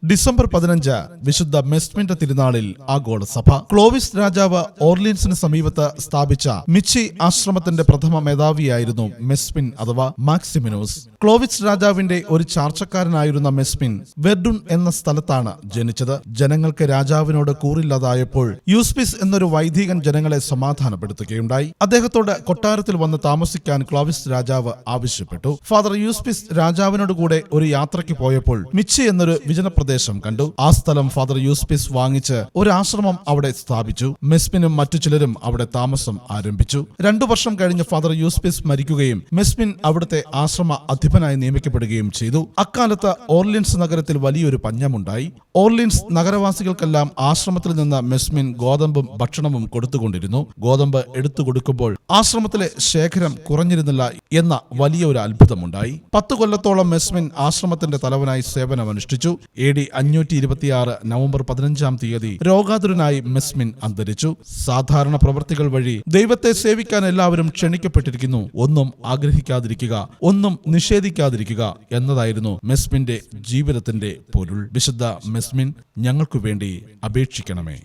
December 15 വിശുദ്ധ മെസ്മിന്റെ തിരുനാളിൽ ആഗോള സഭ. ക്ലോവിസ് രാജാവ് ഓർലീൻസിന് സമീപത്ത് സ്ഥാപിച്ച മിച്ചി ആശ്രമത്തിന്റെ പ്രഥമ മേധാവിയായിരുന്നു മെസ്മിൻ അഥവാ മാക്സിമിനോസ്. ക്ലോവിസ് രാജാവിന്റെ ഒരു ചാർച്ചക്കാരനായിരുന്ന മെസ്മിൻ വെർഡുൺ എന്ന സ്ഥലത്താണ് ജനിച്ചത്. ജനങ്ങൾക്ക് രാജാവിനോട് കൂറില്ലാതായപ്പോൾ യൂസ്പിസ് എന്നൊരു വൈദികൻ ജനങ്ങളെ സമാധാനപ്പെടുത്തുകയുണ്ടായി. അദ്ദേഹത്തോട് കൊട്ടാരത്തിൽ വന്ന് താമസിക്കാൻ ക്ലോവിസ് രാജാവ് ആവശ്യപ്പെട്ടു. ഫാദർ യൂസ്പിസ് രാജാവിനോട് കൂടെ ഒരു യാത്രയ്ക്ക് പോയപ്പോൾ മിച്ചി എന്നൊരു വിജനപ്രദേശം കണ്ടു. ആ സ്ഥലം ഫാദർ യൂസ്പിസ് വാങ്ങിച്ച് ഒരു ആശ്രമം അവിടെ സ്ഥാപിച്ചു. മെസ്മിനും മറ്റു ചിലരും അവിടെ താമസം ആരംഭിച്ചു. 2 വർഷം കഴിഞ്ഞ് ഫാദർ യൂസ്പിസ് മരിക്കുകയും മെസ്മിൻ അവിടുത്തെ ആശ്രമ അധിപനായി നിയമിക്കപ്പെടുകയും ചെയ്തു. അക്കാലത്ത് ഓർലിൻസ് നഗരത്തിൽ വലിയൊരു പഞ്ഞമുണ്ടായി. ഓർലിൻസ് നഗരവാസികൾക്കെല്ലാം ആശ്രമത്തിൽ നിന്ന് മെസ്മിൻ ഗോതമ്പും ഭക്ഷണവും കൊടുത്തുകൊണ്ടിരുന്നു. ഗോതമ്പ് എടുത്തു കൊടുക്കുമ്പോൾ ആശ്രമത്തിലെ ശേഖരം കുറഞ്ഞിരുന്നില്ല എന്ന വലിയ ഒരു അത്ഭുതമുണ്ടായി. 10 കൊല്ലത്തോളം മെസ്മിൻ ആശ്രമത്തിന്റെ തലവനായി സേവനമനുഷ്ഠിച്ചു. AD 526 നവംബർ 15 രോഗാതുരനായി മെസ്മിൻ അന്തരിച്ചു. സാധാരണ പ്രവൃത്തികൾ വഴി ദൈവത്തെ സേവിക്കാൻ എല്ലാവരും ക്ഷണിക്കപ്പെട്ടിരിക്കുന്നു. ഒന്നും ആഗ്രഹിക്കാതിരിക്കുക, ഒന്നും നിഷേധിക്കാതിരിക്കുക എന്നതായിരുന്നു മെസ്മിന്റെ ജീവിതത്തിന്റെ പൊരുൾ. വിശുദ്ധ മെസ്മിൻ, ഞങ്ങൾക്കു വേണ്ടി അപേക്ഷിക്കണമേ.